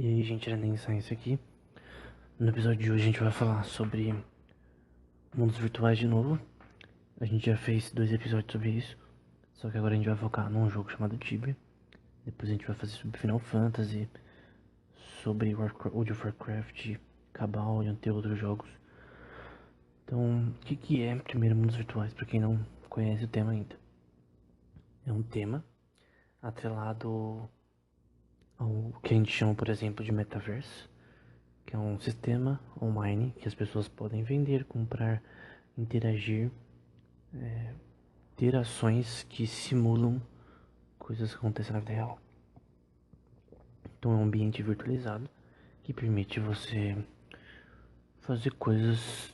E aí, gente, era nem Science aqui. No episódio de hoje a gente vai falar sobre mundos virtuais de novo. A gente já fez 2 episódios sobre isso, só que agora a gente vai focar num jogo chamado Tibia. Depois a gente vai fazer sobre Final Fantasy, sobre World of Warcraft, Cabal e entre outros jogos. Então, o que é primeiro mundos virtuais, para quem não conhece o tema ainda? É um tema atrelado ao que a gente chama, por exemplo, de metaverso, que é um sistema online que as pessoas podem vender, comprar, interagir, ter ações que simulam coisas que acontecem na vida real. Então é um ambiente virtualizado que permite você fazer coisas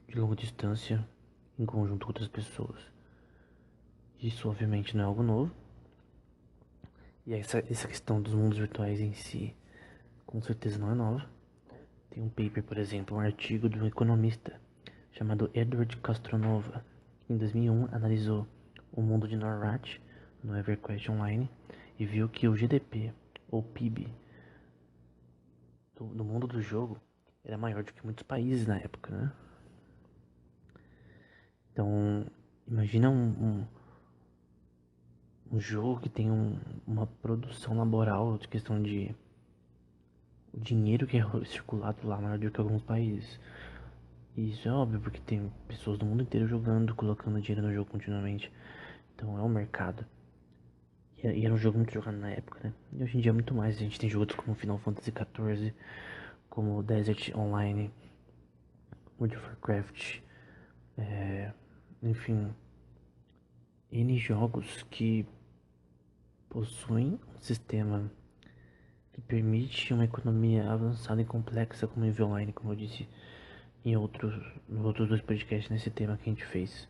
de longa distância em conjunto com outras pessoas. Isso obviamente não é algo novo. E essa questão dos mundos virtuais em si, com certeza não é nova. Tem um paper, por exemplo, um artigo de um economista chamado Edward Castronova, que em 2001 analisou o mundo de Norrat no EverQuest Online e viu que o GDP, ou PIB, do mundo do jogo era maior do que muitos países na época, né? Então, imagina um jogo que tem uma produção laboral de questão de o dinheiro que é circulado lá maior do que alguns países. E isso é óbvio porque tem pessoas do mundo inteiro jogando, colocando dinheiro no jogo continuamente. Então é um mercado. E era um jogo muito jogado na época, né? E hoje em dia é muito mais. A gente tem jogos como Final Fantasy XIV, como Desert Online, World of Warcraft, enfim, N jogos que possuem um sistema que permite uma economia avançada e complexa como Eve Online, como eu disse nos outros 2 podcasts nesse tema que a gente fez.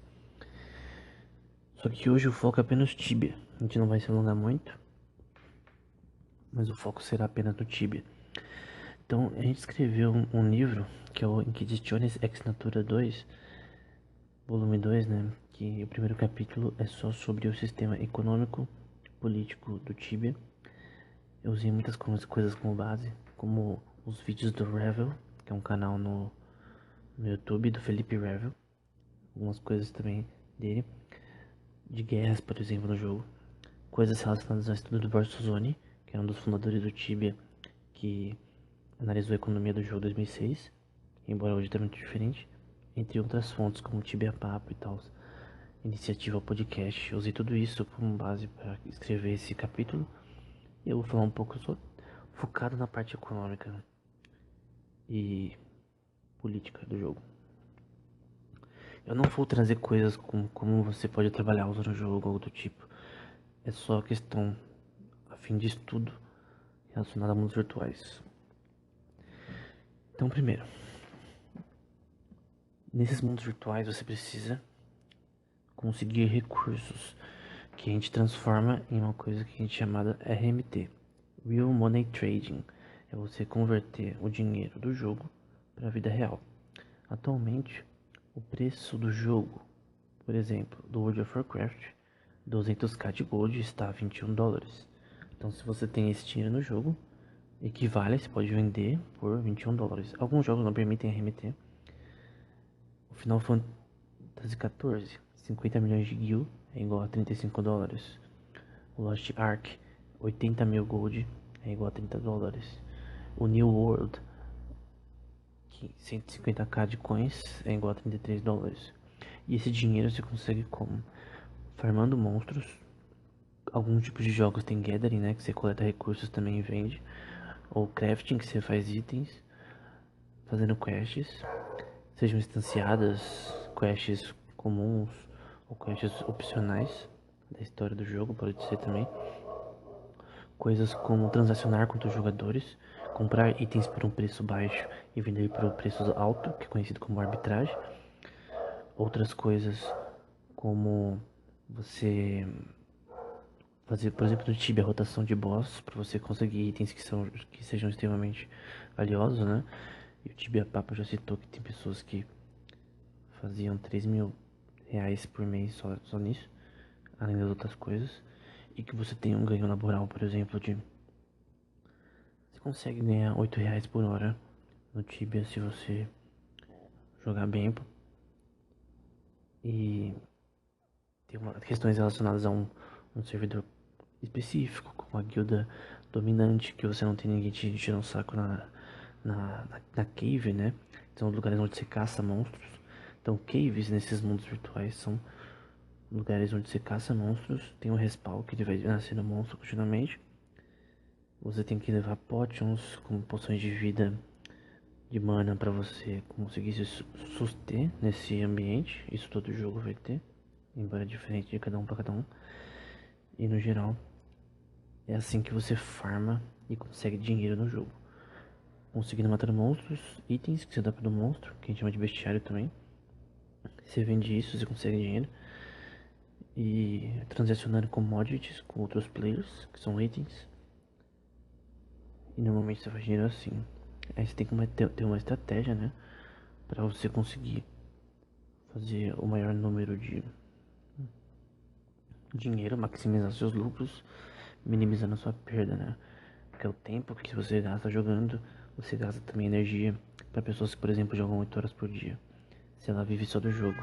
Só que hoje o foco é apenas Tibia. A gente não vai se alongar muito, mas o foco será apenas no Tibia. Então, a gente escreveu um livro, que é o Inquisitiones Ex Natura 2, volume 2, né? Que o primeiro capítulo é só sobre o sistema econômico político do Tibia. Eu usei muitas coisas como base, como os vídeos do Revel, que é um canal no YouTube do Felipe Revel. Algumas coisas também dele, de guerras, por exemplo, no jogo. Coisas relacionadas ao estudo do Borsozoni, que é um dos fundadores do Tibia, que analisou a economia do jogo em 2006, embora hoje está muito diferente. Entre outras fontes, como Tibia Papo e tal, iniciativa podcast. Eu usei tudo isso como base para escrever esse capítulo. E eu vou falar um pouco focado na parte econômica e política do jogo. Eu não vou trazer coisas como você pode trabalhar usando o jogo ou do tipo. É só questão a fim de estudo relacionado a mundos virtuais. Então, primeiro, nesses mundos virtuais você precisa conseguir recursos que a gente transforma em uma coisa que a gente chama de RMT, Real Money Trading. É você converter o dinheiro do jogo para a vida real. Atualmente, o preço do jogo, por exemplo, do World of Warcraft, 200k de gold está a $21. Então, se você tem esse dinheiro no jogo, equivale, você pode vender por $21. Alguns jogos não permitem RMT. O Final Fantasy XIV, 50 milhões de gil é igual a $35. O Lost Ark, 80 mil gold é igual a $30. O New World, 150k de coins é igual a $33. E esse dinheiro você consegue como? Farmando monstros. Alguns tipos de jogos tem Gathering, né? Que você coleta recursos também e vende. Ou Crafting, que você faz itens. Fazendo quests. Sejam instanciadas, quests comuns ou quests opcionais da história do jogo, pode ser também. Coisas como transacionar com outros jogadores, comprar itens por um preço baixo e vender por um preço alto, que é conhecido como arbitragem. Outras coisas como você fazer, por exemplo, no Tibia, a rotação de boss para você conseguir itens que sejam extremamente valiosos, né? E o Tibia Papa já citou que tem pessoas que faziam R$ 3.000 por mês só nisso, além das outras coisas. E que você tem um ganho laboral, por exemplo, de você consegue ganhar R$ 8 por hora no Tibia se você jogar bem. E tem questões relacionadas a um servidor específico, com uma guilda dominante, que você não tem ninguém te enchendo um saco na cave, né? São lugares onde você caça monstros. Então, caves nesses mundos virtuais são lugares onde você caça monstros. Tem um respawn que ele vai nascendo monstro continuamente. Você tem que levar potions como poções de vida, de mana, pra você conseguir se suster nesse ambiente. Isso todo jogo vai ter, embora diferente de cada um para cada um. E no geral, é assim que você farma e consegue dinheiro no jogo. Conseguindo matar monstros, itens que você dá para o monstro, que a gente chama de bestiário também. Você vende isso, você consegue dinheiro. E transacionando commodities com outros players, que são itens. E normalmente você faz dinheiro assim. Aí você tem que ter uma estratégia, né? Pra você conseguir fazer o maior número de dinheiro, maximizar seus lucros, minimizando a sua perda, né? Que é o tempo que você gasta jogando, você gasta também energia. Para pessoas que, por exemplo, jogam 8 horas por dia. Se ela vive só do jogo,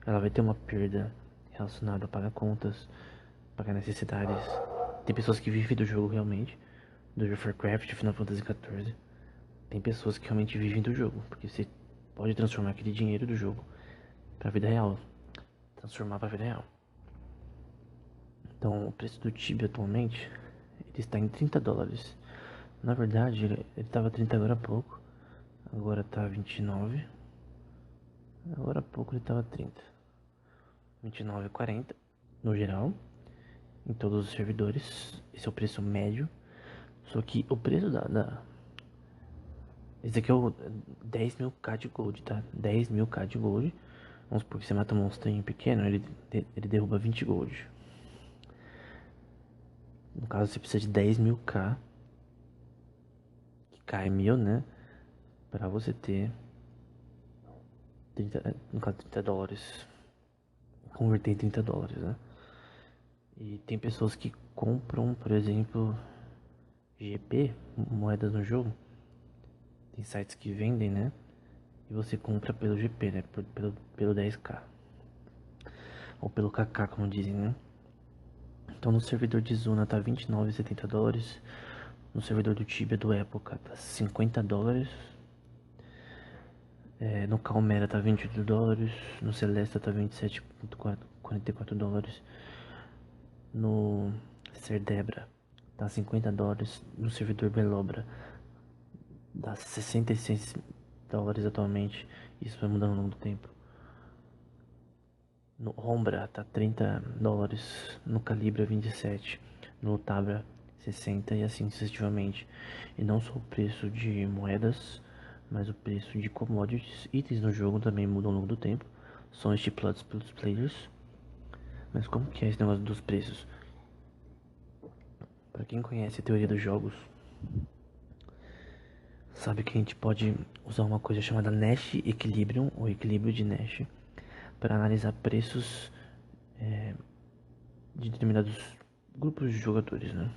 ela vai ter uma perda relacionada a pagar contas, pagar necessidades. Tem pessoas que vivem do jogo realmente, do World of Warcraft, Final Fantasy XIV. Tem pessoas que realmente vivem do jogo, porque você pode transformar aquele dinheiro do jogo pra vida real. Transformar pra vida real. Então, o preço do Tibia atualmente, ele está em US$ 30. Na verdade, ele tava 30 agora há pouco. Agora tá 29. Agora há pouco ele tava 30. 29,40 no geral, em todos os servidores. Esse é o preço médio. Só que o preço esse aqui é o 10.000k de gold, tá? 10.000k de gold. Vamos supor que você mata um monstrinho pequeno, ele derruba 20 gold. No caso, você precisa de 10.000k, que cai 1.000, né? Pra você ter 30, no caso, $30. Converter em $30, né? E tem pessoas que compram, por exemplo, GP, moedas no jogo. Tem sites que vendem, né? E você compra pelo GP, né? Pelo 10k. Ou pelo KK, como dizem, né? Então no servidor de Zuna tá $29,70. No servidor do Tibia do Época tá $50. No Calmera tá $28. No Celesta tá $27,44. No Cerdebra tá $50. No servidor Belobra dá $66 atualmente. Isso vai mudando ao longo do tempo. No Rombra tá $30. No Calibra 27. No Tabra 60 e assim sucessivamente. E não só o preço de moedas, mas o preço de commodities. Itens no jogo também mudam ao longo do tempo. São estipulados pelos players. Mas como que é esse negócio dos preços? Para quem conhece a teoria dos jogos, sabe que a gente pode usar uma coisa chamada Nash Equilibrium, ou equilíbrio de Nash, para analisar preços de determinados grupos de jogadores, né?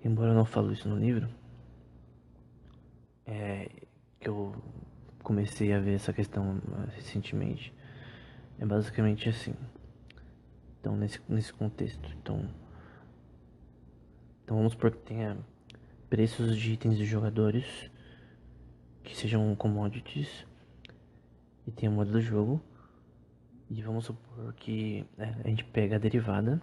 Embora eu não falo isso no livro, que eu comecei a ver essa questão recentemente, é basicamente assim. Então, nesse contexto, então vamos supor que tenha preços de itens de jogadores que sejam commodities e tenha moeda do jogo. E vamos supor que a gente pega a derivada,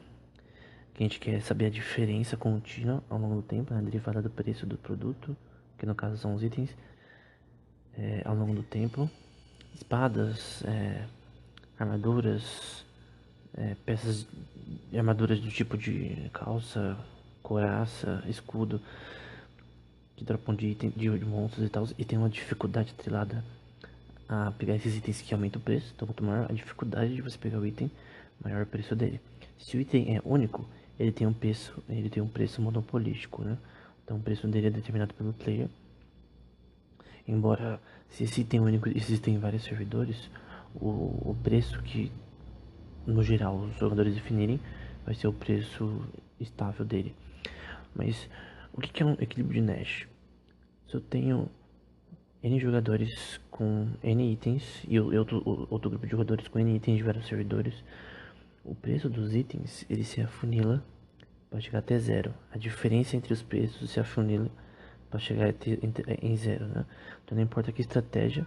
que a gente quer saber a diferença contínua ao longo do tempo, né? A derivada do preço do produto, que no caso são os itens, ao longo do tempo. Espadas, armaduras, peças de armaduras do tipo de calça, couraça, escudo, que dropam de item de monstros e tal, e tem uma dificuldade atrelada a pegar esses itens que aumenta o preço. Então quanto maior a dificuldade de você pegar o item, maior o preço dele. Se o item é único, ele tem um preço monopolístico, né? Então o preço dele é determinado pelo player. Embora se esse item único existem vários servidores, o preço que no geral os jogadores definirem vai ser o preço estável dele. Mas O que é um equilíbrio de Nash? Se eu tenho N jogadores com N itens e outro grupo de jogadores com N itens de vários servidores, o preço dos itens ele se afunila para chegar até zero. A diferença entre os preços se afunila para chegar em zero, né? Então não importa que estratégia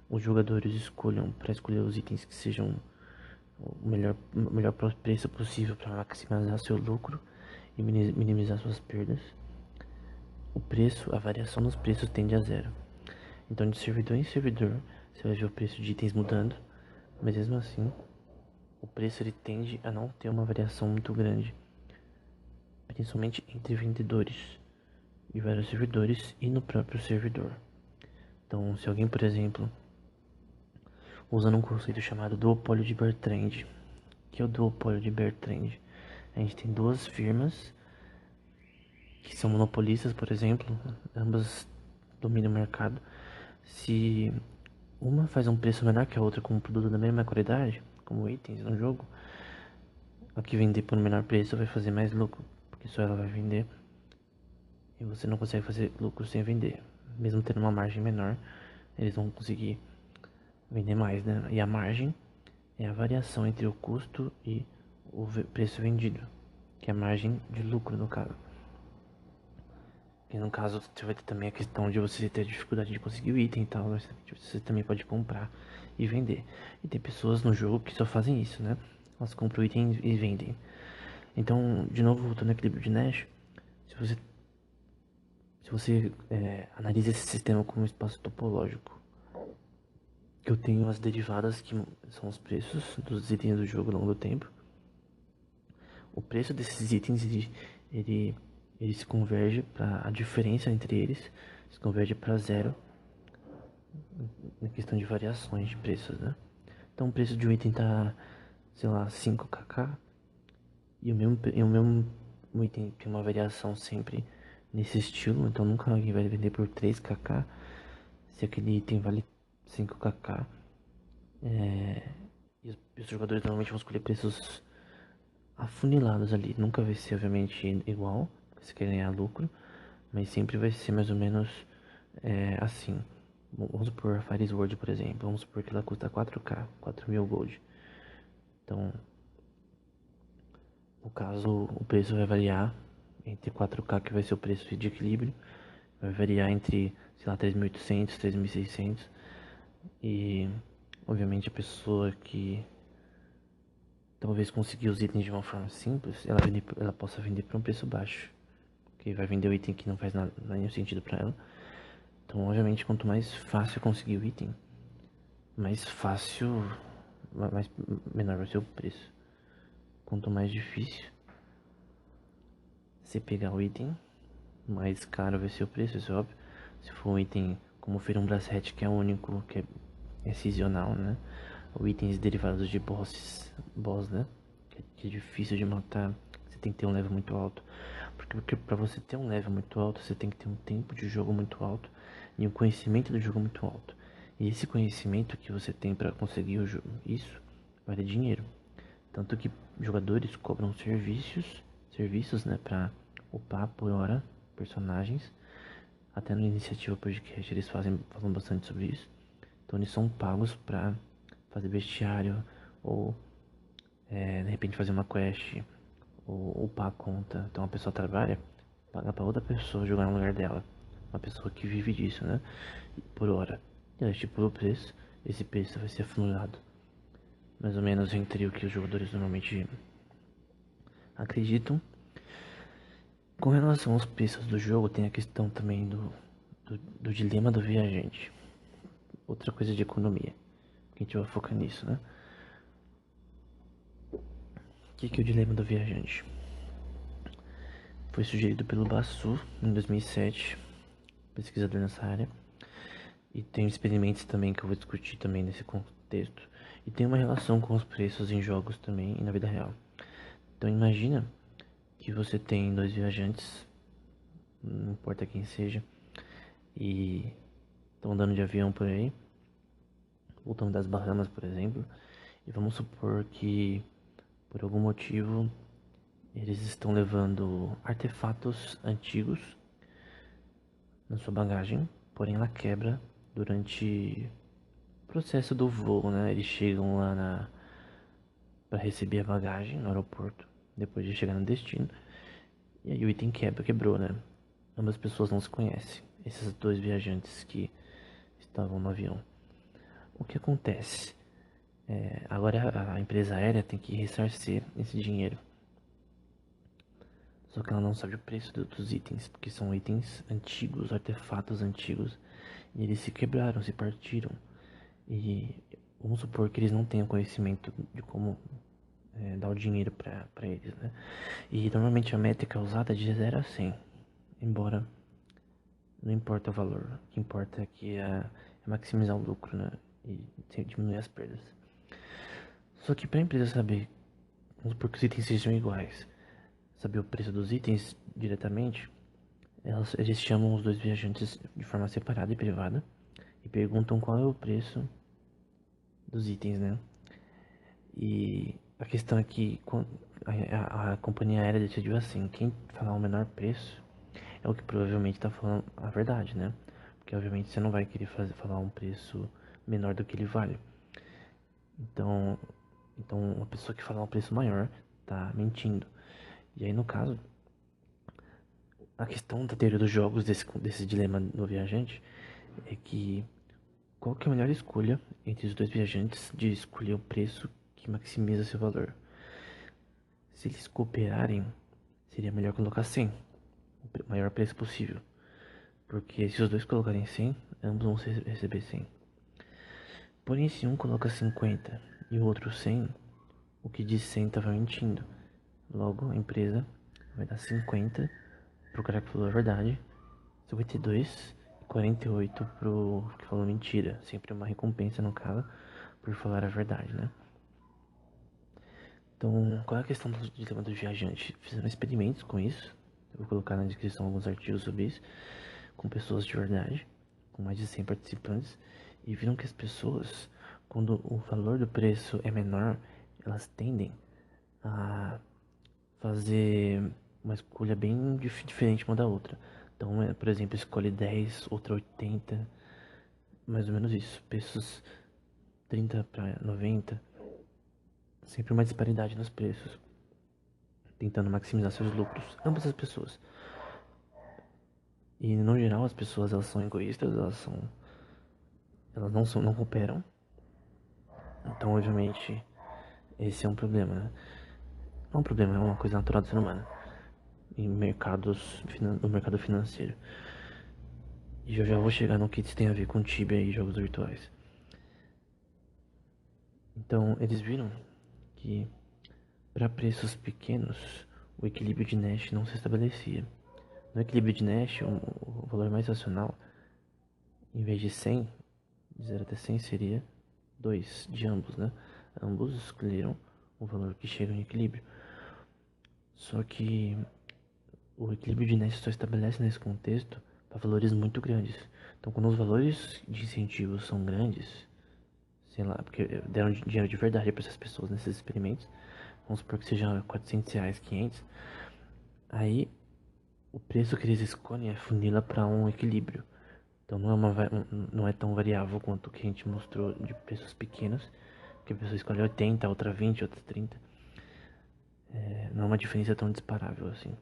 os jogadores escolham para escolher os itens que sejam o melhor preço possível para maximizar seu lucro e minimizar suas perdas. O preço, a variação nos preços tende a zero. Então de servidor em servidor você vai ver o preço de itens mudando, mas mesmo assim o preço ele tende a não ter uma variação muito grande, principalmente entre vendedores de vários servidores e no próprio servidor. Então se alguém, por exemplo, usando um conceito chamado duopólio de Bertrand, que é o duopólio de Bertrand, a gente tem duas firmas que são monopolistas, por exemplo, ambas dominam o mercado. Se uma faz um preço menor que a outra com um produto da mesma qualidade, como itens no jogo, a que vender por um menor preço vai fazer mais lucro, porque só ela vai vender e você não consegue fazer lucro sem vender. Mesmo tendo uma margem menor, eles vão conseguir vender mais, né? E a margem é a variação entre o custo e o preço vendido, que é a margem de lucro no caso. E no caso você vai ter também a questão de você ter dificuldade de conseguir o item e tal, você também pode comprar e vender. E tem pessoas no jogo que só fazem isso, né? Elas compram o item e vendem. Então, de novo, voltando ao equilíbrio de Nash, se você analisa esse sistema como um espaço topológico, eu tenho as derivadas que são os preços dos itens do jogo ao longo do tempo. O preço desses itens ele se converge para a diferença entre eles se converge para zero na questão de variações de preços, né? Então o preço de um item tá, sei lá, 5kk e o mesmo item tem uma variação sempre nesse estilo, então nunca alguém vai vender por 3kk se aquele item vale 5kk. E os jogadores normalmente vão escolher preços afunilados ali. Nunca vai ser, obviamente, igual, se quer ganhar lucro, mas sempre vai ser mais ou menos assim. Vamos supor a Fire Sword, por exemplo. Vamos supor que ela custa 4k, 4.000 gold. Então, no caso, o preço vai variar entre 4k, que vai ser o preço de equilíbrio, vai variar entre, sei lá, 3.800, 3.600. E, obviamente, a pessoa que talvez conseguir os itens de uma forma simples, ela possa vender por um preço baixo, que vai vender o item que não faz nada, nenhum sentido para ela. Então, obviamente, quanto mais fácil conseguir o item, mais fácil, mais menor vai ser o preço. Quanto mais difícil você pegar o item, mais caro vai ser o preço, isso é óbvio. Se for um item como Ferum Bracelet, que é único, que é sazonal, né? Ou itens derivados de boss, né? Que é difícil de matar, você tem que ter um level muito alto. Porque pra você ter um level muito alto, você tem que ter um tempo de jogo muito alto e um conhecimento do jogo muito alto. E esse conhecimento que você tem para conseguir o jogo, isso vale dinheiro. Tanto que jogadores cobram serviços, né, pra upar por hora personagens. Até na iniciativa podcast eles falam bastante sobre isso. Então eles são pagos pra fazer bestiário ou de repente fazer uma quest ou upar a conta. Então a pessoa trabalha, paga pra outra pessoa jogar no lugar dela. Uma pessoa que vive disso, né? Por hora. E ela estipula o preço. Esse preço vai ser afunilado mais ou menos entre o que os jogadores normalmente acreditam. Com relação aos preços do jogo, tem a questão também do dilema do viajante. Outra coisa de economia. Que a gente vai focar nisso, né? O que é o dilema do viajante? Foi sugerido pelo Bassu em 2007, pesquisador nessa área. E tem experimentos também que eu vou discutir também nesse contexto. E tem uma relação com os preços em jogos também e na vida real. Então imagina que você tem dois viajantes, não importa quem seja, e estão andando de avião por aí, voltando das Bahamas, por exemplo, e vamos supor que por algum motivo eles estão levando artefatos antigos na sua bagagem, porém ela quebra durante o processo do voo, né? Eles chegam lá para receber a bagagem no aeroporto, depois de chegar no destino, e aí o item quebrou, né? Ambas pessoas não se conhecem, esses dois viajantes que estavam no avião. O que acontece? Agora a empresa aérea tem que ressarcir esse dinheiro. Só que ela não sabe o preço dos itens, porque são itens antigos, artefatos antigos, e eles se quebraram, se partiram. E vamos supor que eles não tenham conhecimento de como dar o dinheiro pra eles, né? E normalmente a métrica usada é de 0 a 100, embora não importa o valor, o que importa é que é maximizar o lucro, né? E diminuir as perdas. Só que para a empresa saber, vamos supor que os itens sejam iguais, saber o preço dos itens diretamente, eles chamam os dois viajantes de forma separada e privada e perguntam qual é o preço dos itens, né? E a questão é que a companhia aérea decidiu assim, quem falar o menor preço é o que provavelmente está falando a verdade, né? Porque obviamente você não vai querer falar um preço menor do que ele vale. Então, uma pessoa que falar um preço maior tá mentindo. E aí no caso, a questão da teoria dos jogos desse dilema do viajante é que qual que é a melhor escolha entre os dois viajantes de escolher o preço que maximiza seu valor? Se eles cooperarem, seria melhor colocar 100, o maior preço possível. Porque se os dois colocarem 100, ambos vão receber 100. Porém, se um coloca 50 e o outro 100, o que diz 100 estava mentindo. Logo, a empresa vai dar 50 pro cara que falou a verdade, 52 e 48 pro que falou mentira. Sempre uma recompensa no caso por falar a verdade, né? Então, qual é a questão do dilema do viajante? Fizeram experimentos com isso. Eu vou colocar na descrição alguns artigos sobre isso, com pessoas de verdade, com mais de 100 participantes, e viram que as pessoas, quando o valor do preço é menor, elas tendem a fazer uma escolha bem diferente uma da outra. Então, por exemplo, escolhe 10, outra 80, mais ou menos isso. Preços 30 para 90, sempre uma disparidade nos preços, tentando maximizar seus lucros, ambas as pessoas. E no geral as pessoas elas são egoístas, elas não cooperam. Então, obviamente, esse é um problema, né? Não é um problema, é uma coisa natural do ser humano em no mercado financeiro. E eu já vou chegar no que isso tem a ver com Tibia e jogos virtuais. Então, eles viram que para preços pequenos, o equilíbrio de Nash não se estabelecia. No equilíbrio de Nash, o valor mais racional, em vez de 100, de 0 até 100 seria 2 de ambos, né? Ambos escolheram o valor que chega em equilíbrio. Só que o equilíbrio de Nash só estabelece nesse contexto para valores muito grandes. Então, quando os valores de incentivos são grandes, sei lá, porque deram dinheiro de verdade para essas pessoas nesses experimentos, vamos supor que seja R$ 400, 500, aí o preço que eles escolhem é funila para um equilíbrio. Então não é tão variável quanto o que a gente mostrou de preços pequenos, que a pessoa escolhe 80, outra 20, outra 30. Não é uma diferença tão disparável assim.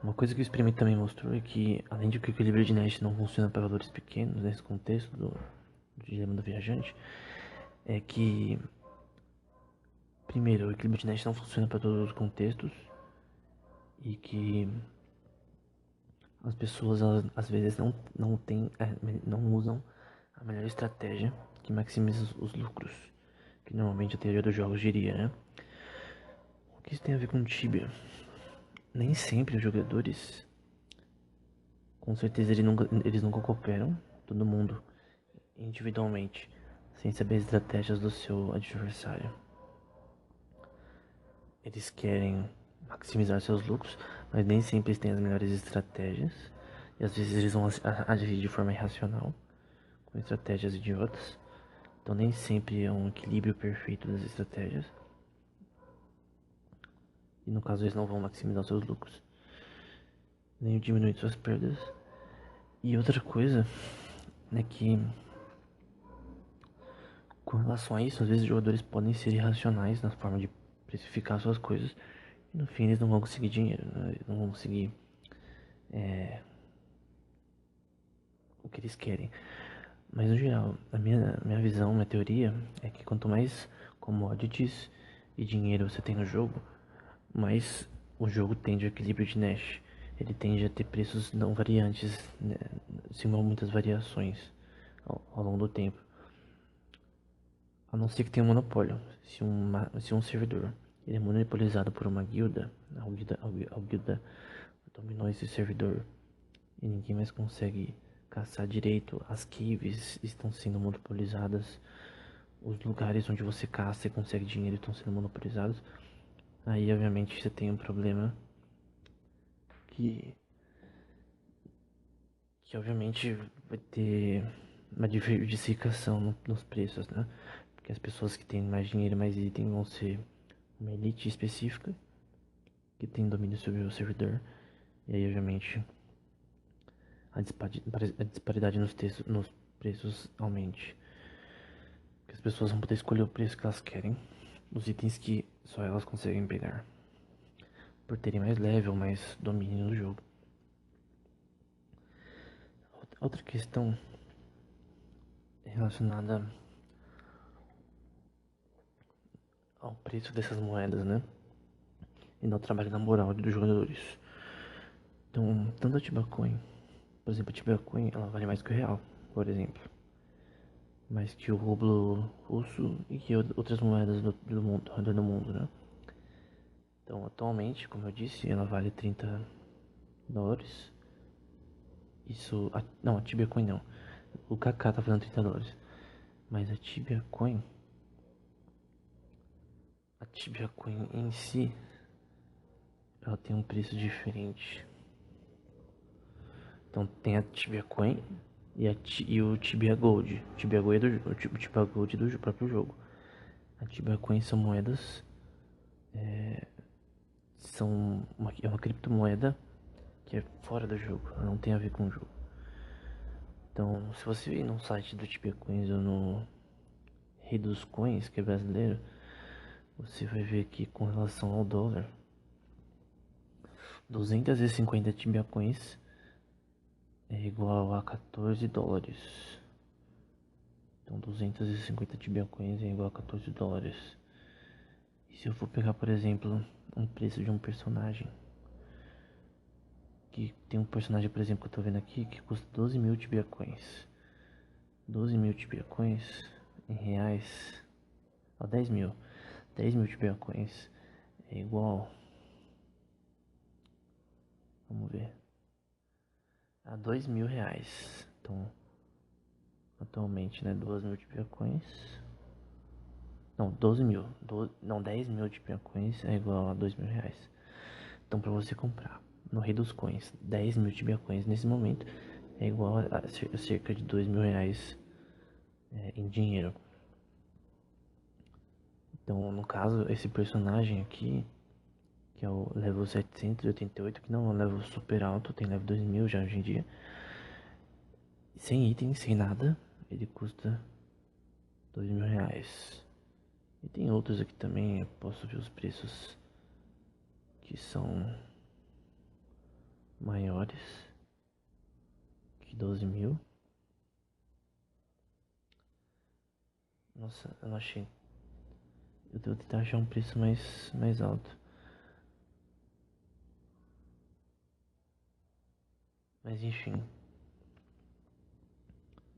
Uma coisa que o experimento também mostrou é que, além de que o equilíbrio de Nash não funciona para valores pequenos, nesse contexto do dilema do viajante, é que, primeiro, o equilíbrio de Nash não funciona para todos os contextos e que as pessoas elas, às vezes não usam a melhor estratégia que maximiza os lucros, que normalmente a teoria dos jogos diria, né? O que isso tem a ver com Tibia? Nem sempre os jogadores, com certeza eles nunca cooperam, todo mundo individualmente, sem saber as estratégias do seu adversário. Eles querem maximizar seus lucros, mas nem sempre eles têm as melhores estratégias. E às vezes eles vão agir de forma irracional, com estratégias idiotas. Então nem sempre é um equilíbrio perfeito das estratégias. E no caso eles não vão maximizar seus lucros, nem diminuir suas perdas. E outra coisa é que, com relação a isso, às vezes os jogadores podem ser irracionais na forma de precificar suas coisas e no fim eles não vão conseguir dinheiro, né? Eles não vão conseguir o que eles querem. Mas no geral, a minha visão, minha teoria é que quanto mais commodities e dinheiro você tem no jogo, mais o jogo tende ao equilíbrio de Nash. Ele tende a ter preços não variantes, né, sem muitas variações ao longo do tempo. A não ser que tenha um monopólio. Se um servidor ele é monopolizado por uma guilda, a guilda dominou esse servidor e ninguém mais consegue caçar direito, as caves estão sendo monopolizadas, os lugares onde você caça e consegue dinheiro estão sendo monopolizados. Aí, obviamente, você tem um problema que, que obviamente vai ter uma diversificação nos preços, né? Porque as pessoas que têm mais dinheiro e mais item vão ser uma elite específica que tem domínio sobre o servidor. E aí, obviamente, a disparidade nos preços aumente. Porque as pessoas vão poder escolher o preço que elas querem, os itens que só elas conseguem pegar, por terem mais level, mais domínio no jogo. Outra questão é relacionada ao preço dessas moedas, né? E no trabalho na moral dos jogadores. Então, tanto a Shiba Coin, por exemplo, a Shiba Coin, ela vale mais que o real, por exemplo. Mais que o rublo russo e que outras moedas do mundo, ao redor do mundo, né? Então, atualmente, como eu disse, ela vale $30. Isso, não, a Tibia Coin não. O Kaká tá falando $30. Mas a Tibia Coin em si, ela tem um preço diferente. Então tem a Tibia Coin e o Tibia Gold. O Tibia Gold do próprio jogo. A Tibia Coin são moedas, é uma criptomoeda que é fora do jogo, ela não tem a ver com o jogo. Então, se você ir no site do Tibia Coins ou no Rei dos Coins, que é brasileiro, você vai ver que com relação ao dólar, 250 Tibia Coins é igual a $14. Então 250 Tibia Coins é igual a $14. E se eu for pegar, por exemplo, um preço de um personagem, que tem um personagem, por exemplo, que eu tô vendo aqui, que custa 12 mil Tibia Coins. 12 mil Tibia Coins em reais, ó, 10 mil. 10 mil Tibia Coins é igual, vamos ver, a R$ 2.000. Então, atualmente, né, 2 mil Tibia Coins. Não, 12 mil. Não, 10 mil Tibia Coins é igual a R$ 2.000. Então, para você comprar no Rei dos Coins 10 mil Tibia Coins nesse momento é igual a cerca de R$ 2.000 em dinheiro. Então, no caso, esse personagem aqui, que é o level 788, que não é um level super alto, tem level 2.000 já hoje em dia, sem itens, sem nada, ele custa R$ 2.000. E tem outros aqui também, eu posso ver os preços que são maiores que 12 mil. Nossa, eu não achei. Eu vou tentar achar um preço mais alto. Mas enfim,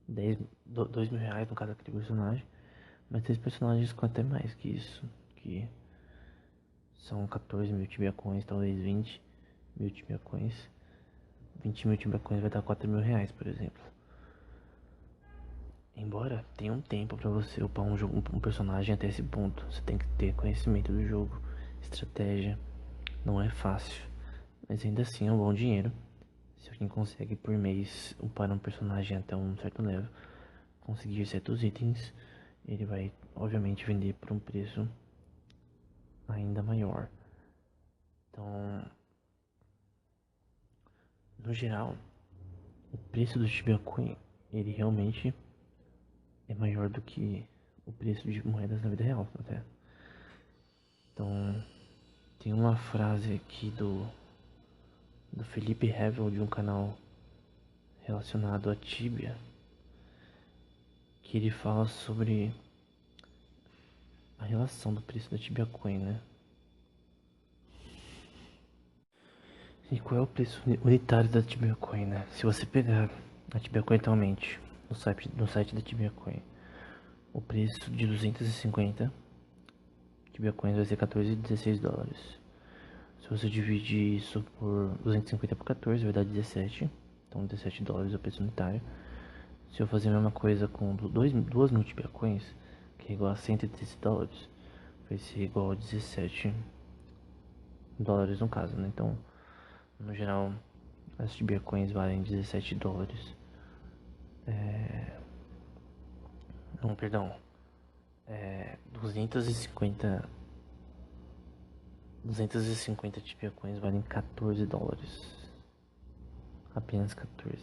2 mil reais no caso daquele personagem. Mas tem personagens com até mais que isso. Que são 14 mil Tibia Coins, talvez 20 mil Tibia Coins. 20 mil Tibia Coins vai dar R$ 4.000, por exemplo. Embora tenha um tempo pra você upar um personagem até esse ponto. Você tem que ter conhecimento do jogo, estratégia. Não é fácil. Mas ainda assim é um bom dinheiro. Se alguém consegue por mês upar um personagem até um certo level, conseguir certos itens, ele vai obviamente vender por um preço ainda maior. Então, no geral, o preço do Shiba Coin, ele realmente é maior do que o preço de moedas na vida real, até. Então, tem uma frase aqui do Felipe Hevel, de um canal relacionado a Tibia, que ele fala sobre a relação do preço da Tibia Coin, né? E qual é o preço unitário da Tibia Coin, né? Se você pegar a Tibia Coin atualmente, no site da Tibia Coin, o preço de 250 Tibia Coins vai ser 14,16 dólares. Se você dividir isso por 250 por 14, vai dar 17. Então 17 dólares é o preço unitário. Se eu fazer a mesma coisa com 2 mil Tibia Coins, que é igual a 113 dólares, vai ser igual a 17 dólares no caso, né? Então, no geral, as Tibia Coins valem 17 dólares. Não, perdão. 250 Tibia Coins valem 14 dólares. Apenas 14.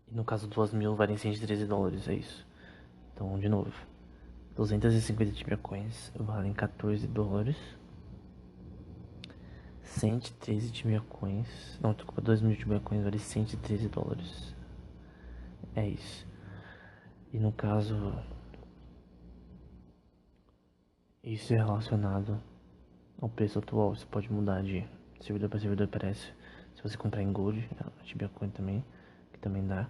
E no caso 2 mil valem 113 dólares, é isso. Então, de novo. 250 Tibia Coins valem 14 dólares. 113 Tibia Coins. Não, desculpa, 2 mil Tibia Coins vale 113 dólares. É isso. E no caso, isso é relacionado ao preço atual. Isso pode mudar de servidor para servidor, parece. Se você comprar em Gold, a Tibia Coin também, que também dá.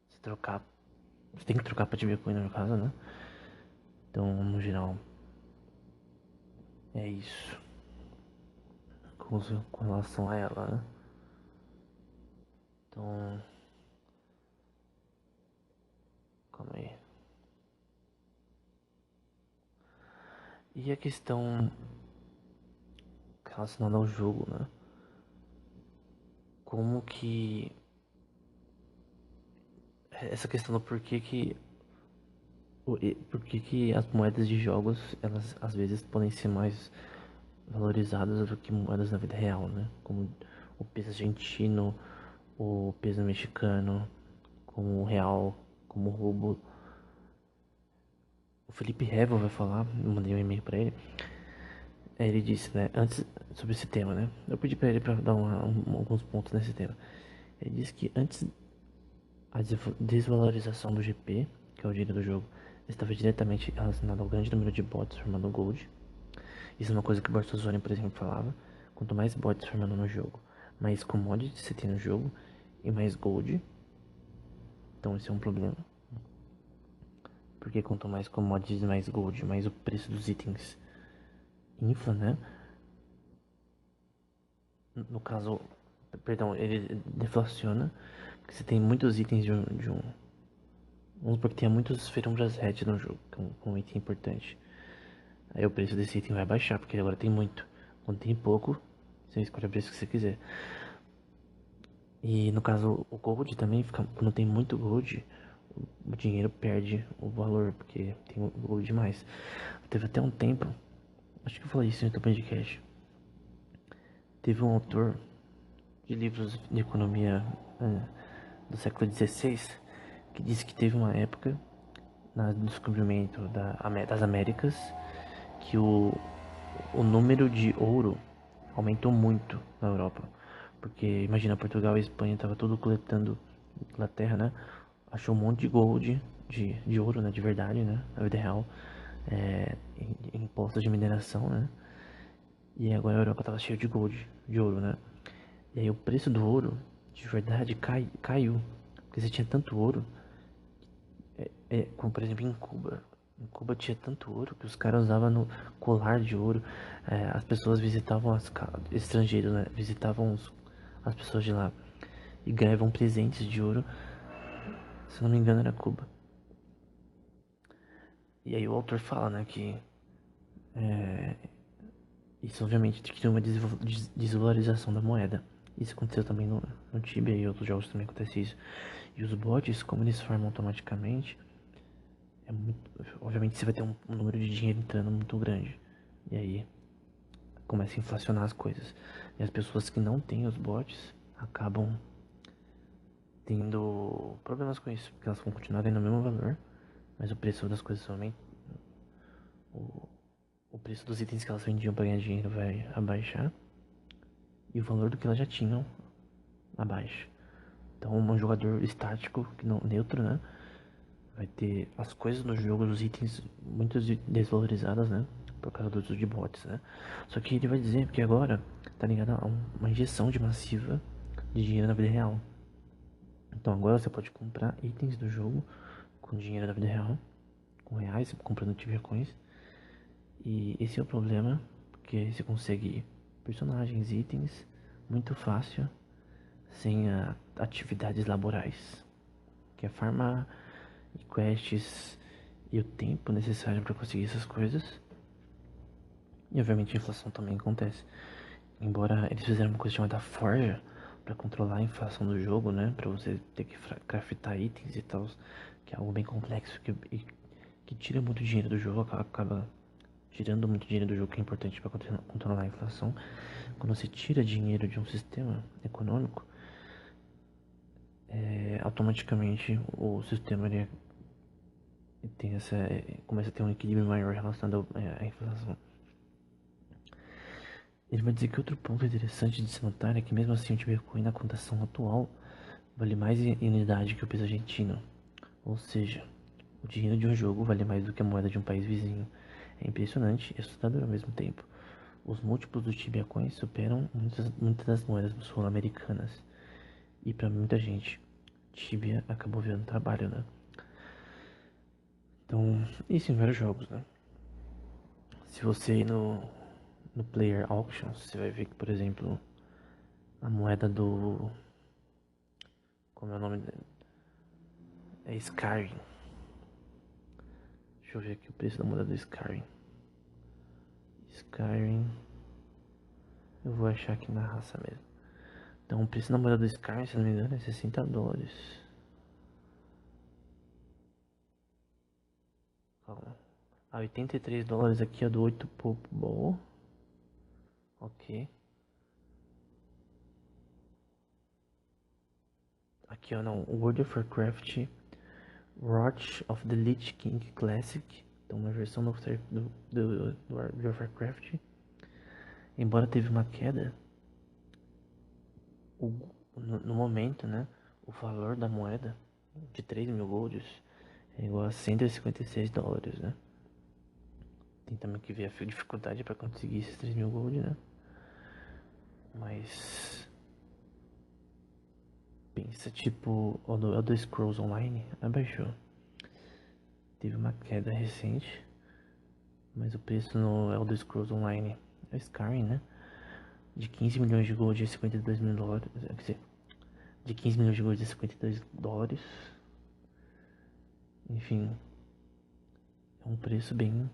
Se trocar, você tem que trocar para Tibia Coin no caso, né? Então, no geral, é isso. Com relação a ela, né? Então, calma aí. E a questão relacionada ao jogo, né? Como que essa questão do porquê que as moedas de jogos, elas às vezes podem ser mais valorizadas do que moedas na vida real, né? Como o peso argentino, o peso mexicano, como o real, como o rubo. O Felipe Revel vai falar, eu mandei um e-mail pra ele. Ele disse, né, antes sobre esse tema, né? Eu pedi pra ele pra dar alguns pontos nesse tema. Ele disse que antes a desvalorização do GP, que é o dinheiro do jogo, estava diretamente relacionada ao grande número de bots formando gold. Isso é uma coisa que o Bartolozzi, por exemplo, falava. Quanto mais bots formando no jogo, mais commodities você tem no jogo e mais gold. Então esse é um problema. Porque quanto mais commodities, mais gold, mais o preço dos itens infla, né? No caso, perdão, ele deflaciona. Porque você tem muitos itens de um. Vamos supor que tenha muitos Ferumbras Red no jogo, que é um item importante. Aí o preço desse item vai baixar, porque agora tem muito. Quando tem pouco, você escolhe o preço que você quiser. E no caso, o gold também fica. Quando tem muito gold, o dinheiro perde o valor, porque tem gold demais. Teve até um tempo, acho que eu falei isso no podcast. Teve um autor de livros de economia do século XVI que disse que teve uma época no descobrimento das Américas que o número de ouro aumentou muito na Europa. Porque imagina, Portugal e Espanha tava tudo coletando, Inglaterra, né? Achou um monte de gold, de ouro, né? De verdade, né? Na vida real. Em postos de mineração, né? E agora a Europa tava cheia de gold, de ouro, né? E aí o preço do ouro, de verdade, caiu. Porque você tinha tanto ouro, como por exemplo em Cuba. Em Cuba tinha tanto ouro que os caras usavam no colar de ouro. As pessoas visitavam estrangeiros, né? Visitavam as pessoas de lá e ganhavam presentes de ouro. Se não me engano era Cuba. E aí o autor fala, né, que isso obviamente criou uma desvalorização da moeda. Isso aconteceu também no Tibia e outros jogos também acontece isso. E os bots, como eles formam automaticamente, obviamente você vai ter um número de dinheiro entrando muito grande. E aí começa a inflacionar as coisas. E as pessoas que não têm os bots acabam tendo problemas com isso, porque elas vão continuar tendo o mesmo valor, mas o preço das coisas aumenta. O, o preço dos itens que elas vendiam para ganhar dinheiro vai abaixar e o valor do que elas já tinham abaixa. Então, um jogador estático, que não, neutro, né? Vai ter as coisas no jogo, os itens muito desvalorizadas, né? Por causa do uso de bots, né? Só que ele vai dizer que agora tá ligado a uma injeção de massiva de dinheiro na vida real. Então agora você pode comprar itens do jogo com dinheiro da vida real, com reais, comprando Tibia Coins. E esse é o problema, porque você consegue personagens, itens, muito fácil, sem atividades laborais, que é farmar e quests e o tempo necessário para conseguir essas coisas. E obviamente a inflação também acontece. Embora eles fizeram uma coisa chamada forja para controlar a inflação do jogo, né? Para você ter que craftar itens e tal, que é algo bem complexo que tira muito dinheiro do jogo, acaba tirando muito dinheiro do jogo, que é importante para controlar a inflação. Quando você tira dinheiro de um sistema econômico, automaticamente o sistema ele tem começa a ter um equilíbrio maior relacionado à inflação. Ele vai dizer que outro ponto interessante de se notar é que mesmo assim o Bitcoin na cotação atual vale mais em unidade que o peso argentino. Ou seja, o dinheiro de um jogo vale mais do que a moeda de um país vizinho. É impressionante e assustador ao mesmo tempo. Os múltiplos do Tibia Coin superam muitas das moedas sul-americanas. E para muita gente, Tibia acabou virando trabalho, né? Então, isso em vários jogos, né? Se você ir no Player Auctions, você vai ver que, por exemplo, a moeda do... Como é o nome dele? É Skyrim. Deixa eu ver aqui o preço da moeda do Skyrim. Skyrim. Eu vou achar aqui na raça mesmo. Então o preço da moeda do Skyrim, se não me engano, é $60. Calma. A $83 aqui é do 8 Pop Ball. Ok. Aqui ó, não. World of Warcraft Wrath of the Lich King Classic. Então uma versão do World of Warcraft. Embora teve uma queda, no momento, né? O valor da moeda de 3.000 golds é igual a $156, né? Tem também que ver a dificuldade para conseguir esses 3.000 gold, né? Mas pensa tipo o do Elder Scrolls Online abaixou. Teve uma queda recente, mas o preço no Elder Scrolls Online é o Skyrim, né? De 15 milhões de gold a $52.000. Quer dizer, de 15 milhões de gold a $52. Enfim, é um preço bem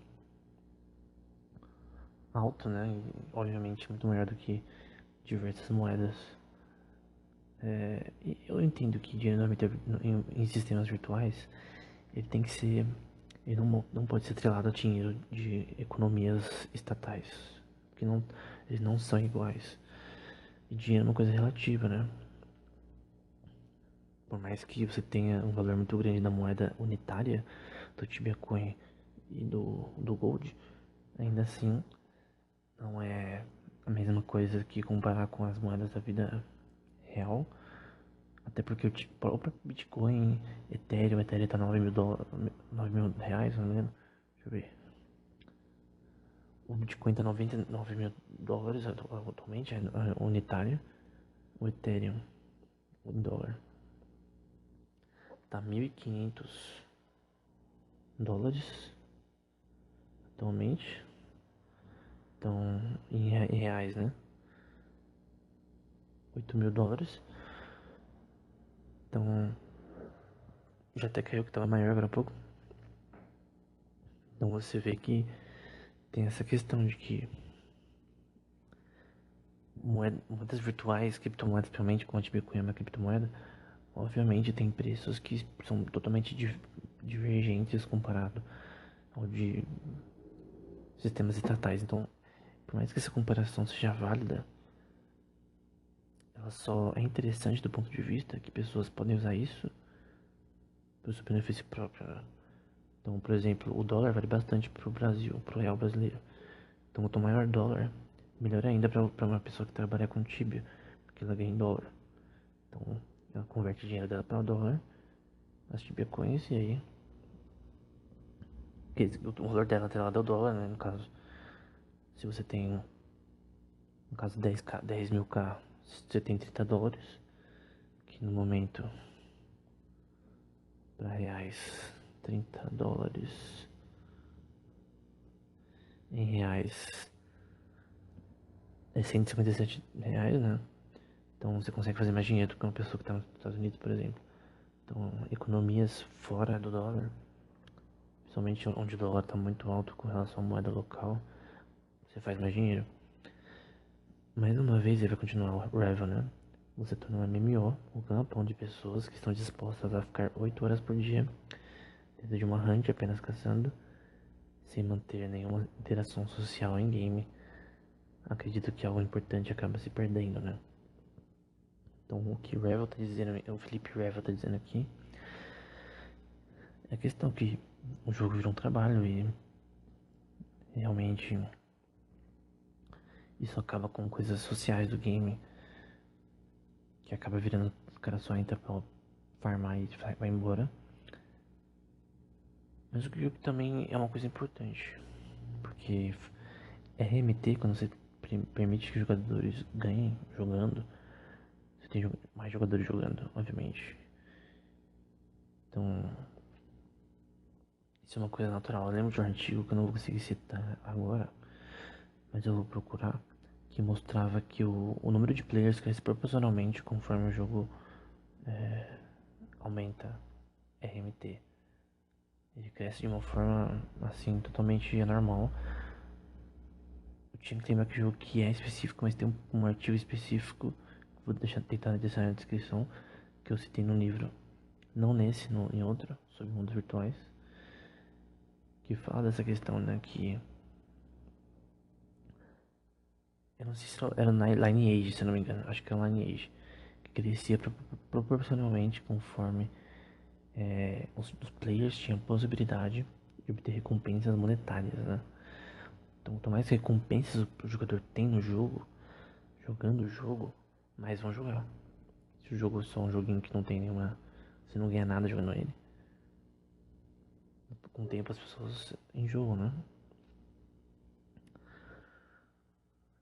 alto, né? E, obviamente muito maior do que diversas moedas. Eu entendo que dinheiro em sistemas virtuais ele tem que ser. Ele não pode ser atrelado a dinheiro de economias estatais, que não, eles não são iguais. E dinheiro é uma coisa relativa, né? Por mais que você tenha um valor muito grande na moeda unitária do Tibia Coin e do Gold, ainda assim não é a mesma coisa que comparar com as moedas da vida real. Até porque o próprio Bitcoin, Ethereum tá $9.000, R$ 9.000, não me engano. Deixa eu ver. O Bitcoin tá $99.000 atualmente, é unitário. O Ethereum, em dólar, tá $1.500 atualmente. Então, em reais, né? $8.000. Então, já até caiu que tava maior agora há pouco. Então você vê que tem essa questão de que moedas virtuais, criptomoedas, principalmente como a Bitcoin é uma criptomoeda, obviamente tem preços que são totalmente divergentes comparado ao de sistemas estatais. Então, por mais que essa comparação seja válida, ela só é interessante do ponto de vista que pessoas podem usar isso para o seu benefício próprio, né? Então, por exemplo, o dólar vale bastante pro Brasil, pro real brasileiro. Então, quanto maior o dólar, melhor ainda para uma pessoa que trabalha com Tibia, porque ela ganha em dólar. Então, ela converte o dinheiro dela para dólar, as Tibia Coins, e aí o valor dela atrelado ao dólar, né? No caso, se você tem, no caso, 10 mil K, você tem 30 dólares, que no momento, para reais, 30 dólares em reais é R$ 157, né? Então você consegue fazer mais dinheiro do que uma pessoa que está nos Estados Unidos, por exemplo. Então, economias fora do dólar, principalmente onde o dólar está muito alto com relação à moeda local, você faz mais dinheiro. Mais uma vez, ele vai continuar o Revel, né? Você torna um MMO, um campo onde pessoas que estão dispostas a ficar 8 horas por dia dentro de uma hunt apenas caçando, sem manter nenhuma interação social em game. Acredito que algo importante acaba se perdendo, né? Então, o que o Revel tá dizendo, o Felipe Revel tá dizendo aqui, é a questão que o jogo virou um trabalho e realmente isso acaba com coisas sociais do game, que acaba virando, o cara só entra pra farmar e vai embora. Mas o jogo também é uma coisa importante, porque RMT, quando você permite que os jogadores ganhem jogando, você tem mais jogadores jogando, obviamente. Então, isso é uma coisa natural. Eu lembro de um artigo que eu não vou conseguir citar agora, mas eu vou procurar, que mostrava que o número de players cresce proporcionalmente conforme o jogo aumenta RMT. Ele cresce de uma forma assim totalmente anormal. Eu tinha que lembrar que o jogo que é específico, mas tem um artigo específico, vou tentar deixar na descrição, que eu citei no livro, não nesse, em outro, sobre mundos virtuais, que fala dessa questão, né, que eu não sei se era na Lineage, se eu não me engano, acho que é Lineage, que crescia proporcionalmente conforme os players tinham possibilidade de obter recompensas monetárias, né? Então, quanto mais recompensas o jogador tem no jogo, jogando o jogo, mais vão jogar. Se o jogo é só um joguinho que não tem nenhuma, você não ganha nada jogando ele, com o tempo as pessoas enjoam, né?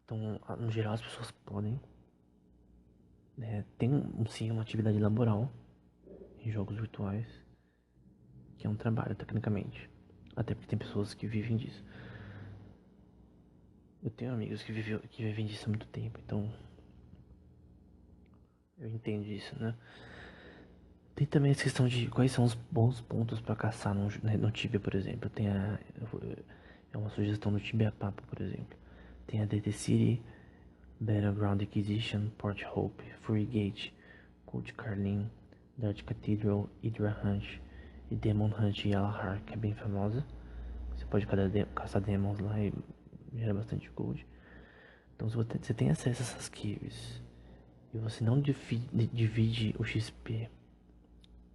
Então, no geral, as pessoas podem, tem sim uma atividade laboral em jogos virtuais, que é um trabalho tecnicamente, até porque tem pessoas que vivem disso. Eu tenho amigos que vivem disso há muito tempo, então eu entendo isso, né? Tem também essa questão de quais são os bons pontos pra caçar no Tibia, por exemplo. É uma sugestão do Tibia Papo, por exemplo. Tem a DT City, Battleground Inquisition, Port Hope, Free Gate, Cold Carlin, Dark Cathedral, Hydra Hunt e Demon Hunt Yalahar, que é bem famosa. Você pode caçar demons lá e gera bastante gold. Então, se você tem acesso a essas caves e você não divide o XP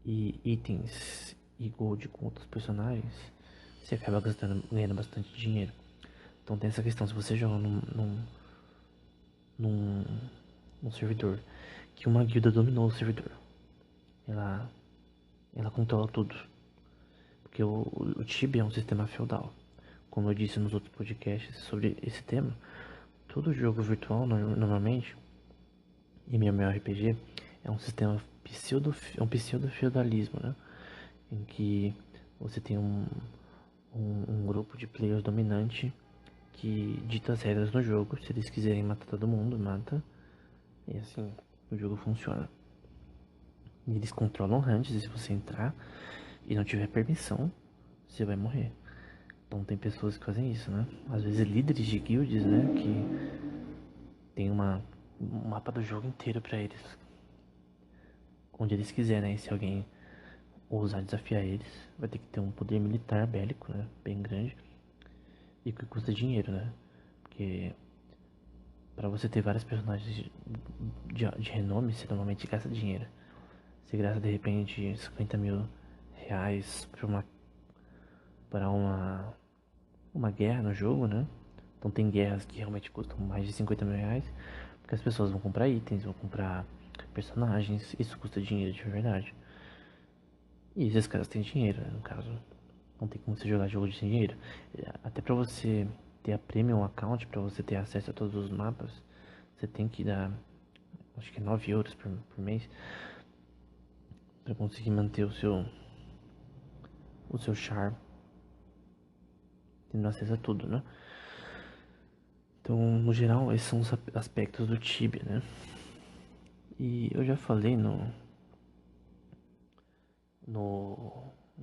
e itens e gold com outros personagens, você acaba ganhando bastante dinheiro. Então tem essa questão, se você joga num, num servidor que uma guilda dominou o servidor, ela, ela controla tudo. Porque o Tibia é um sistema feudal. Como eu disse nos outros podcasts sobre esse tema, todo jogo virtual normalmente, e MMORPG, é um sistema é um pseudo-feudalismo, né? Em que você tem um grupo de players dominante que dita as regras no jogo. Se eles quiserem matar todo mundo, mata. E assim, o jogo funciona. E eles controlam antes, e se você entrar e não tiver permissão, você vai morrer. Então tem pessoas que fazem isso, né? Às vezes líderes de guilds, né? Que tem um mapa do jogo inteiro pra eles. Onde eles quiserem, né? E se alguém ousar desafiar eles, vai ter que ter um poder militar bélico, né? Bem grande. E que custa dinheiro, né? Porque pra você ter vários personagens de renome, você normalmente gasta dinheiro. Você gasta de repente 50 mil reais pra uma guerra no jogo, né? Então tem guerras que realmente custam mais de 50 mil reais, porque as pessoas vão comprar itens, vão comprar personagens, isso custa dinheiro de verdade. E esses caras têm dinheiro, né? No caso, não tem como você jogar jogo de sem dinheiro. Até pra você ter a Premium Account, pra você ter acesso a todos os mapas, você tem que dar, acho que é 9 euros por mês, pra conseguir manter o seu char, tendo acesso a tudo, né? Então, no geral, esses são os aspectos do Tibia, né? E eu já falei no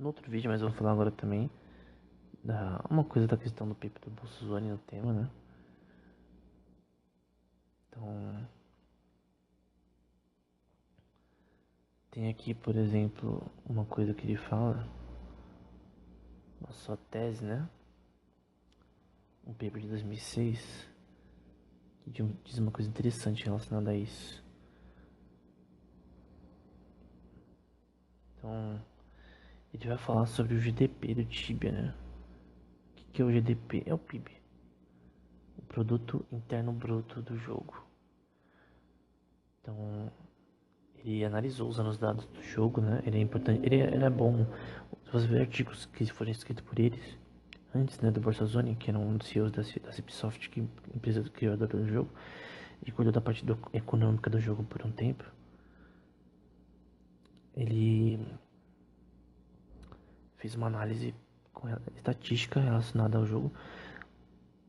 outro vídeo, mas eu vou falar agora também uma coisa da questão do Pepe do Bolsonaro no tema, né? Então, tem aqui, por exemplo, uma coisa que ele fala, na sua tese, né? Um paper de 2006, que diz uma coisa interessante relacionada a isso. Então, ele vai falar sobre o GDP do Tibia, né? O que é o GDP? É o PIB, o Produto Interno Bruto do jogo. Então, ele analisou usando os dados do jogo, né? Ele é importante, ele é bom. Se você ver artigos que foram escritos por eles, antes, né, do Borsazoni, que era um dos CEOs da Cipsoft, que empresa criadora do jogo, e cuidou da parte econômica do jogo por um tempo. Ele fez uma análise estatística relacionada ao jogo,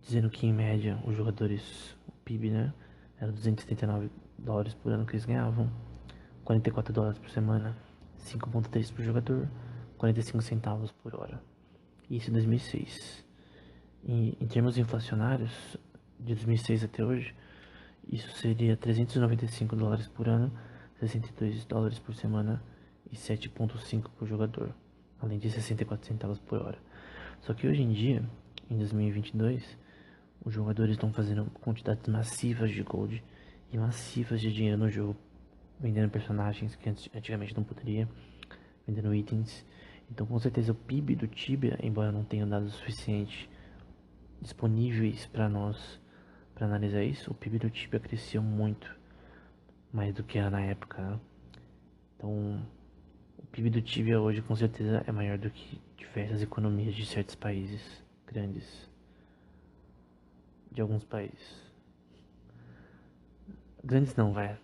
dizendo que em média os jogadores, o PIB, né, era 279 dólares por ano que eles ganhavam, 44 dólares por semana, 5,3 por jogador, 45 centavos por hora. Isso em 2006. Em termos inflacionários, de 2006 até hoje, isso seria 395 dólares por ano, 62 dólares por semana e 7,5 por jogador, além de 64 centavos por hora. Só que hoje em dia, em 2022, os jogadores estão fazendo quantidades massivas de gold e massivas de dinheiro no jogo, vendendo personagens que antigamente não poderia, vendendo itens. Então, com certeza, o PIB do Tibia, embora não tenha dados suficientes disponíveis para nós para analisar isso, o PIB do Tibia cresceu muito mais do que era na época, né? Então, o PIB do Tibia hoje com certeza é maior do que diversas economias de certos países grandes, de alguns países. Grandes não, vai.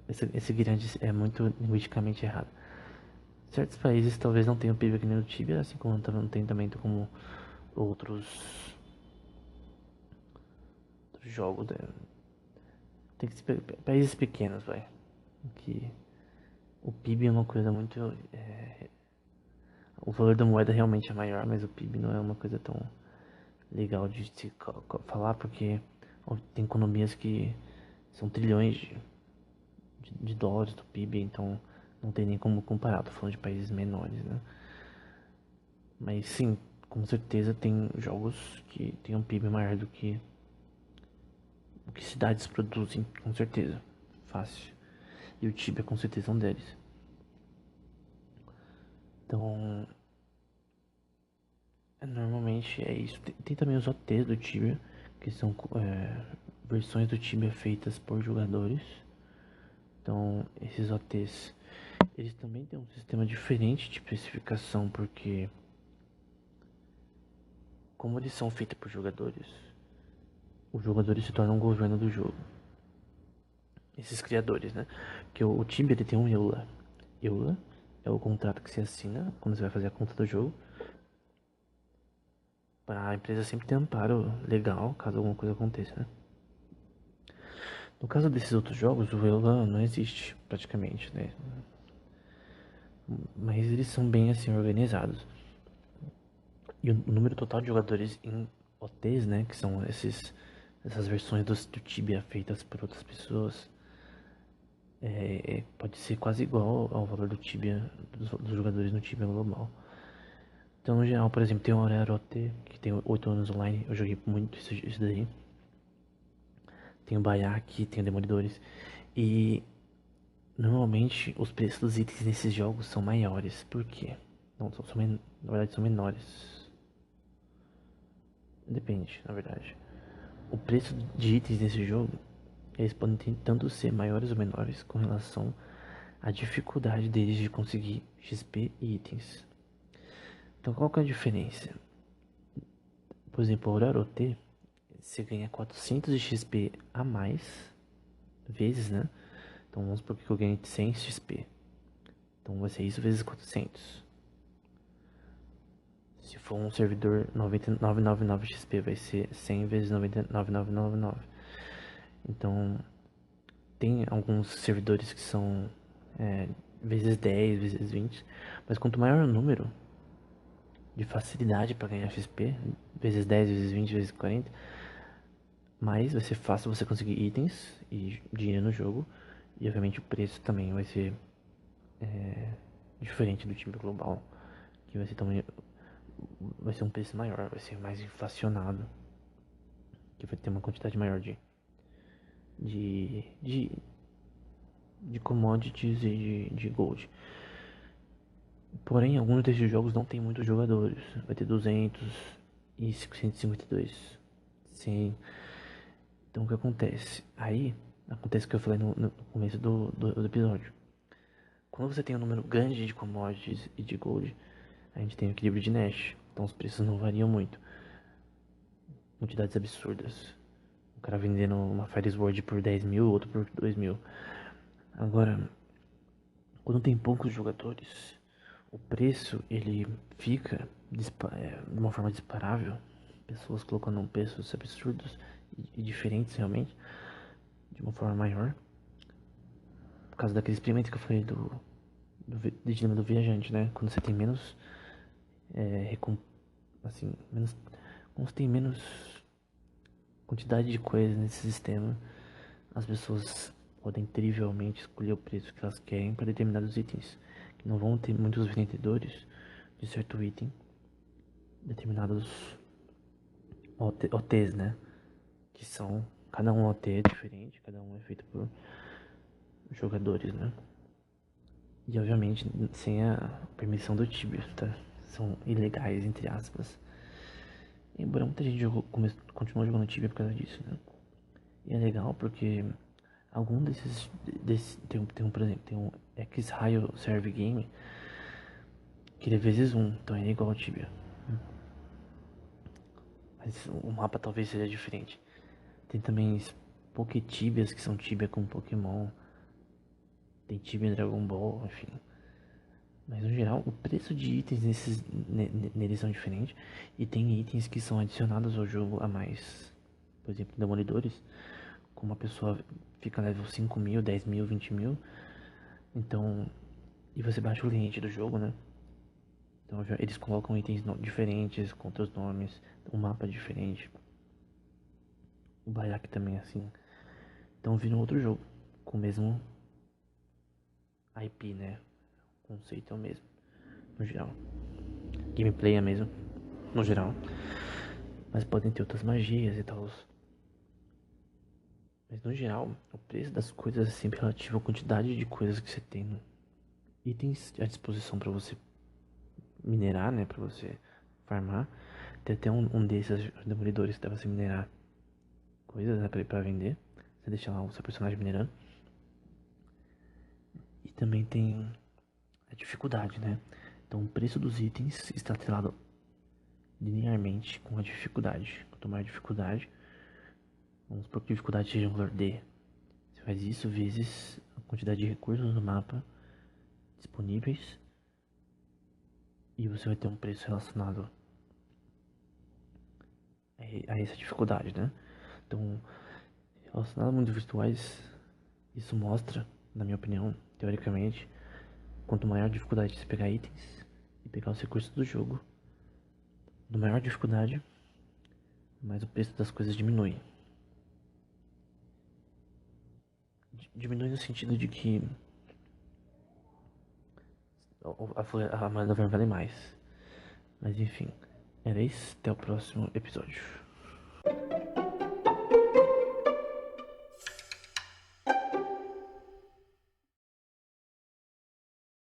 Esse grande é muito linguisticamente errado. Certos países talvez não tenham PIB que nem o Tibia, assim como não tem também como outros jogos. Tem que ser países pequenos, vai. Que o PIB é uma coisa muito. O valor da moeda realmente é maior, mas o PIB não é uma coisa tão legal de se falar, porque tem economias que são trilhões de dólares do PIB, então não tem nem como comparar. Tô falando de países menores, né? Mas sim, com certeza tem jogos que tem um PIB maior do que o que cidades produzem, com certeza. Fácil. E o Tibia com certeza é um deles. Então, normalmente é isso. Tem também os OTs do Tibia, que são versões do Tibia feitas por jogadores. Então, esses OTs, eles também têm um sistema diferente de especificação, porque como eles são feitos por jogadores, os jogadores se tornam o governo do jogo. Esses criadores, né? Porque o Tibia ele tem um EULA. EULA é o contrato que você assina quando você vai fazer a conta do jogo, para a empresa sempre ter amparo legal caso alguma coisa aconteça, né? No caso desses outros jogos, o EULA não existe praticamente, né? Mas eles são bem assim organizados. E o número total de jogadores em OTs, né? Que são essas versões do Tibia feitas por outras pessoas, pode ser quase igual ao valor do Tibia, dos jogadores no Tibia global. Então, no geral, por exemplo, tem o Aurora OT, que tem 8 anos online, eu joguei muito isso daí. tem o Bayek, tem o Demolidores. E normalmente os preços dos itens nesses jogos são maiores. Por quê? Não, na verdade são menores. Depende, na verdade. O preço de itens nesse jogo, eles podem tanto ser maiores ou menores com relação à dificuldade deles de conseguir XP e itens. Então qual que é a diferença? Por exemplo, o Orarote, você ganha 400 de XP a mais vezes, né? Então vamos supor que eu ganhe 100 XP. Então vai ser isso vezes 400. Se for um servidor 9999 XP, vai ser 100 vezes 99999. Então, tem alguns servidores que são vezes 10, vezes 20. Mas quanto maior o número de facilidade para ganhar XP, vezes 10, vezes 20, vezes 40, mais vai ser fácil você conseguir itens e dinheiro no jogo. E obviamente o preço também vai ser diferente do time global, que vai ser também vai ser um preço maior, vai ser mais inflacionado, que vai ter uma quantidade maior de, de, de commodities e de gold. Porém, alguns desses jogos não tem muitos jogadores. Vai ter 200 e 152. 100. Então o que acontece? Aí, acontece o que eu falei no começo do episódio. Quando você tem um número grande de commodities e de gold, a gente tem o equilíbrio de Nash. Então os preços não variam muito. Quantidades absurdas. O cara vendendo uma Fire Sword por 10 mil, outro por 2 mil. Agora, quando tem poucos jogadores, o preço ele fica de uma forma disparável. Pessoas colocando preços absurdos e diferentes realmente, de uma forma maior. Por causa daquele experimento que eu falei do dilema do viajante, né? Quando você tem menos, assim, menos, quando você tem menos quantidade de coisas nesse sistema, as pessoas podem trivialmente escolher o preço que elas querem para determinados itens, que não vão ter muitos vendedores de certo item, determinados OTs, né? Que são, cada um OT é diferente, cada um é feito por jogadores, né? E obviamente sem a permissão do Tibia, tá? São ilegais, entre aspas. Embora muita gente continua jogando Tibia por causa disso, né? E é legal porque algum tem um, por exemplo, tem um X-Rail Serve Game que ele é vezes 1, então ele é igual ao Tibia. Mas o mapa talvez seja diferente. Tem também Poketibias, que são Tibia com Pokémon. Tem Tibia Dragon Ball, enfim. Mas no geral, o preço de itens neles são diferentes. E tem itens que são adicionados ao jogo a mais. Por exemplo, Demolidores. Como uma pessoa fica level 5 mil, 10 mil, 20 mil. Então, e você baixa o cliente do jogo, né? Então eles colocam itens diferentes, com outros nomes, um mapa diferente. O Bayek também é assim. Então vira um outro jogo, com o mesmo IP, né? O conceito é o mesmo, no geral. Gameplay é mesmo, no geral. Mas podem ter outras magias e tal. Mas no geral, o preço das coisas é sempre relativo à quantidade de coisas que você tem. Itens à disposição para você minerar, né? Pra você farmar. Tem até um desses demolidores que dá pra você minerar coisas, né? Pra vender. Você deixa lá o seu personagem minerando. E também tem a dificuldade, né? Então o preço dos itens está atrelado linearmente com a dificuldade. Quanto maior a dificuldade, vamos supor que a dificuldade seja um valor D. Você faz isso vezes a quantidade de recursos no mapa disponíveis e você vai ter um preço relacionado a essa dificuldade, né? Então, relacionado a mundos virtuais, isso mostra, na minha opinião, teoricamente, quanto maior a dificuldade de você pegar itens e pegar os recursos do jogo, do maior dificuldade, mais o preço das coisas diminui. Diminui no sentido de que a moeda vai valer mais. Mas enfim, era isso. Até o próximo episódio.